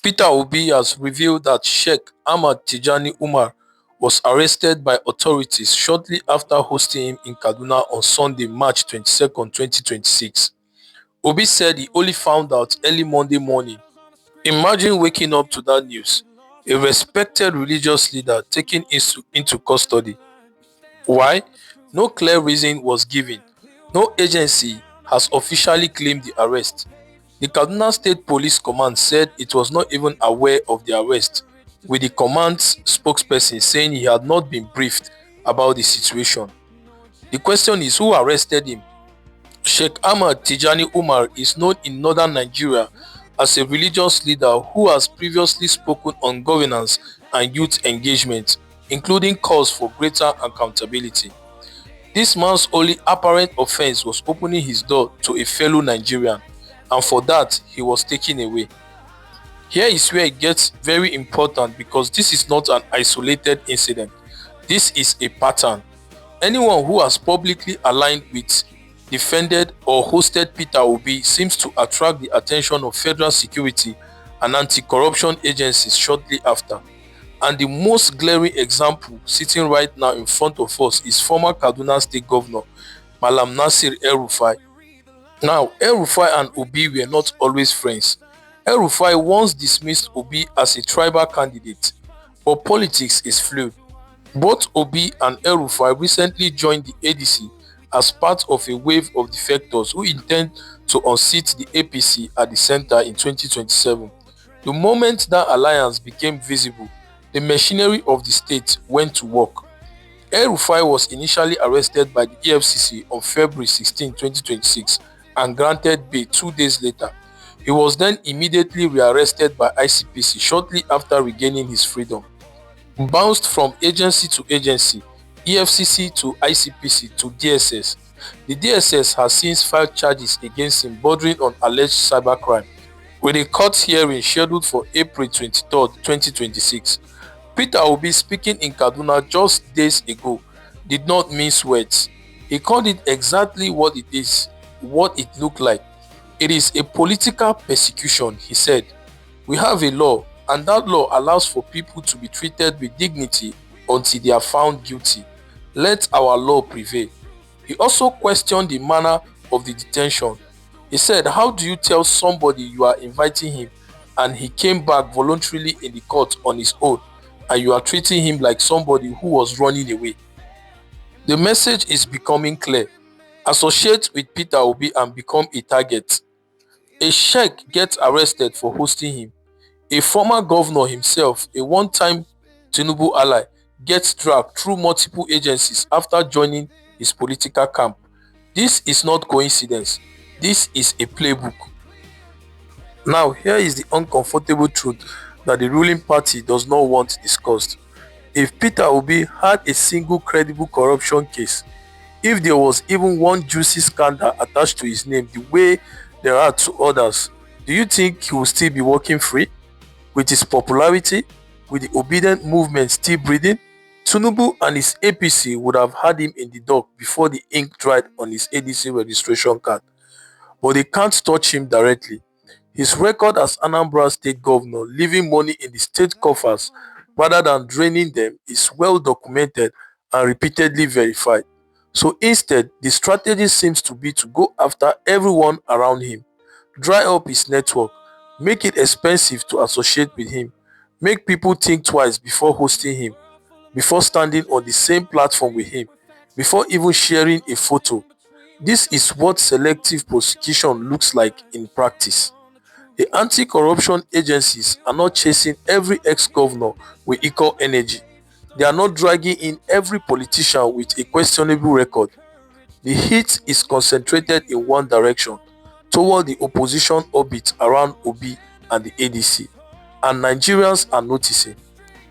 Peter Obi has revealed that Sheik Ahmed Umar was arrested by authorities shortly after hosting him in Kaduna on Sunday, March 22nd, 2026. Obi said he only found out early Monday morning. Imagine waking up to that news. A respected religious leader taken into custody. Why? No clear reason was given. No agency has officially claimed the arrest. The Kaduna State Police Command said it was not even aware of the arrest, with the command's spokesperson saying he had not been briefed about the situation. The question is, who arrested him? Sheikh Ahmed Umar is known in northern Nigeria as a religious leader who has previously spoken on governance and youth engagement, including calls for greater accountability. This man's only apparent offense was opening his door to a fellow Nigerian, and for that, he was taken away. Here is where it gets very important, because this is not an isolated incident. This is a pattern. Anyone who has publicly aligned with, defended or hosted Peter Obi seems to attract the attention of federal security and anti-corruption agencies shortly after. And the most glaring example sitting right now in front of us is former Kaduna State Governor Malam Nasir El-Rufai. Now, El-Rufai and Obi were not always friends. El-Rufai once dismissed Obi as a tribal candidate, but politics is fluid. Both Obi and El-Rufai recently joined the ADC as part of a wave of defectors who intend to unseat the APC at the center in 2027. The moment that alliance became visible, the machinery of the state went to work. El-Rufai was initially arrested by the EFCC on February 16, 2026 and granted bail 2 days later. He was then immediately rearrested by ICPC shortly after regaining his freedom. Bounced from agency to agency, EFCC to ICPC to DSS. The DSS has since filed charges against him bordering on alleged cybercrime, with a court hearing scheduled for April 23, 2026. Peter Obi, speaking in Kaduna just days ago, did not mince words. He called it exactly what it is, what it looked like. It is a political persecution, he said. We have a law, and that law allows for people to be treated with dignity until they are found guilty. Let our law prevail. He also questioned the manner of the detention. He said, how do you tell somebody you are inviting him and he came back voluntarily in the court on his own, and you are treating him like somebody who was running away? The message is becoming clear. Associate with Peter Obi and become a target. A sheik gets arrested for hosting him. A former governor himself, a one-time Tinubu ally, gets dragged through multiple agencies after joining his political camp. This is not coincidence. This is a playbook. Now, here is the uncomfortable truth that the ruling party does not want discussed. If Peter Obi had a single credible corruption case, if there was even one juicy scandal attached to his name the way there are to others, do you think he will still be working free? With his popularity, with the obedient movement still breathing, Tinubu and his APC would have had him in the dock before the ink dried on his ADC registration card. But they can't touch him directly. His record as Anambra State Governor, leaving money in the state coffers rather than draining them, is well documented and repeatedly verified. So instead, the strategy seems to be to go after everyone around him, dry up his network, make it expensive to associate with him, make people think twice before hosting him, before standing on the same platform with him, before even sharing a photo. This is what selective prosecution looks like in practice. The anti-corruption agencies are not chasing every ex-governor with equal energy. They are not dragging in every politician with a questionable record. The heat is concentrated in one direction, toward the opposition orbit around Obi and the ADC, and Nigerians are noticing.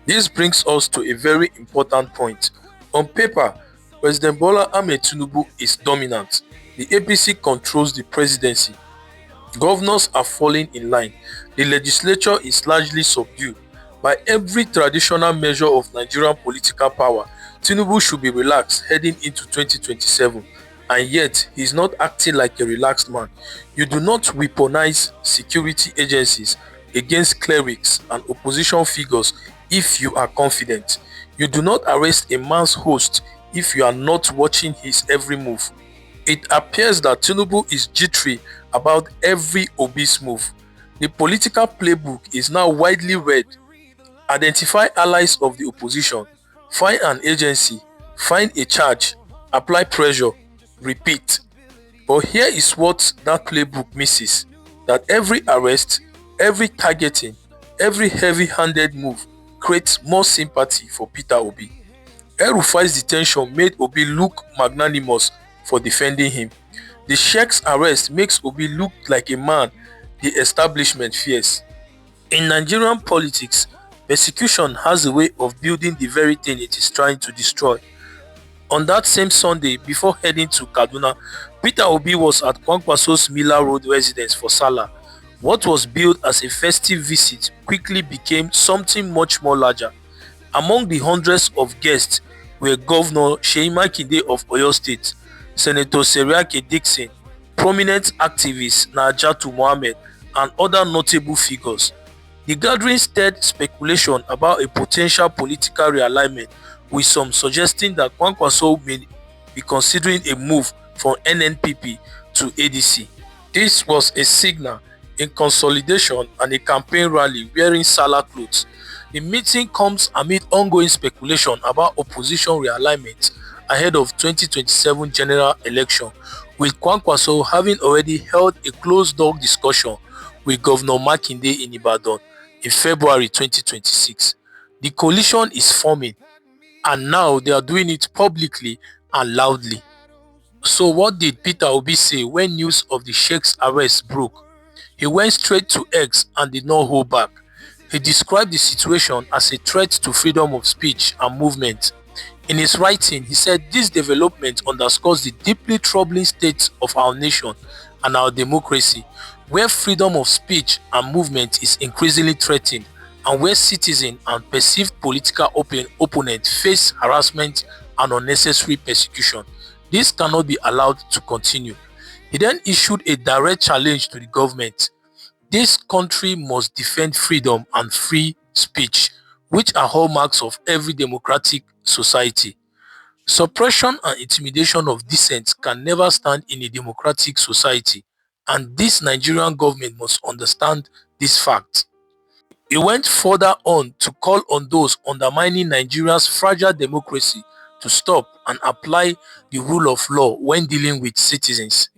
This brings us to a very important point. On paper, President Bola Ahmed Tinubu is dominant. The APC controls the presidency. Governors are falling in line. The legislature is largely subdued. By every traditional measure of Nigerian political power, Tinubu should be relaxed heading into 2027. And yet, he is not acting like a relaxed man. You do not weaponize security agencies against clerics and opposition figures if you are confident. You do not arrest a man's host if you are not watching his every move. It appears that Tinubu is jittery about every Obi's move. The political playbook is now widely read. Identify allies of the opposition, find an agency, find a charge, apply pressure, repeat. But here is what that playbook misses: that every arrest, every targeting, every heavy-handed move creates more sympathy for Peter Obi. El-Rufai's detention made Obi look magnanimous for defending him. The Sheik's arrest makes Obi look like a man the establishment fears. In Nigerian politics, persecution has a way of building the very thing it is trying to destroy. On that same Sunday, before heading to Kaduna, Peter Obi was at Kwankwaso's Miller Road residence for Salah. What was billed as a festive visit quickly became something much more larger. Among the hundreds of guests were Governor Sheik of Oyo State, Senator Seriake Dickson, prominent activist Najatu Mohammed, and other notable figures. The gathering stirred speculation about a potential political realignment, with some suggesting that Kwankwaso may be considering a move from NNPP to ADC. This was a signal, a consolidation, and a campaign rally wearing Salah clothes. The meeting comes amid ongoing speculation about opposition realignment ahead of 2027 general election, with Kwankwaso having already held a closed-door discussion with Governor Makinde in Ibadan in February 2026. The coalition is forming, and now they are doing it publicly and loudly. So what did Peter Obi say when news of the Sheik's arrest broke? He went straight to X and did not hold back. He described the situation as a threat to freedom of speech and movement. In his writing, he said this development underscores the deeply troubling state of our nation and our democracy, where freedom of speech and movement is increasingly threatened, and where citizens and perceived political opponents face harassment and unnecessary persecution. This cannot be allowed to continue. He then issued a direct challenge to the government. This country must defend freedom and free speech, which are hallmarks of every democratic society. Suppression and intimidation of dissent can never stand in a democratic society, and this Nigerian government must understand this fact. He went further on to call on those undermining Nigeria's fragile democracy to stop and apply the rule of law when dealing with citizens.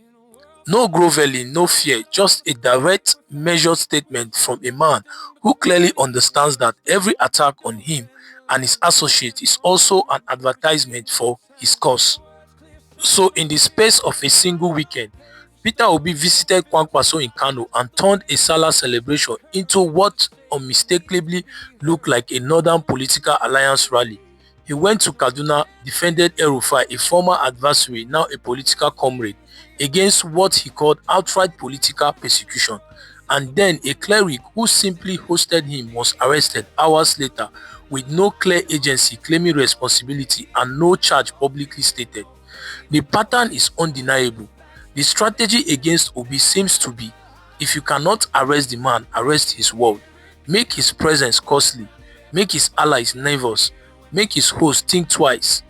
No groveling, no fear, just a direct, measured statement from a man who clearly understands that every attack on him and his associates is also an advertisement for his cause. So, in the space of a single weekend, Peter Obi visited Kwankwaso in Kano and turned a Salah celebration into what unmistakably looked like a northern political alliance rally. He went to Kaduna, defended El-Rufai, a former adversary, now a political comrade, against what he called outright political persecution. And then a cleric who simply hosted him was arrested hours later with no clear agency claiming responsibility and no charge publicly stated. The pattern is undeniable. The strategy against Obi seems to be: if you cannot arrest the man, arrest his word. Make his presence costly. Make his allies nervous. Make his host think twice.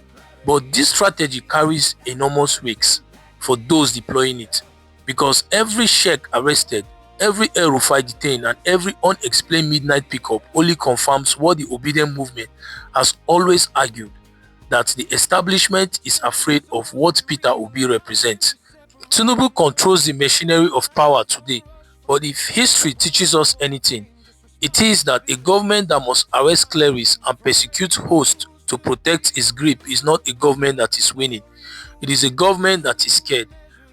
But this strategy carries enormous risks for those deploying it, because every Sheik arrested, every El-Rufai detained, and every unexplained midnight pickup only confirms what the obedient movement has always argued: that the establishment is afraid of what Peter Obi represents. Tinubu controls the machinery of power today, but if history teaches us anything, it is that a government that must arrest clerics and persecute hosts to protect its grip is not a government that is winning. It is a government that is scared,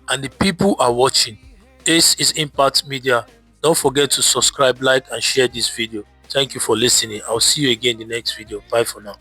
and the people are watching. This is Impact Media. Don't forget to subscribe, like, and share this video. Thank you for listening. I'll see you again in the next video. Bye for now.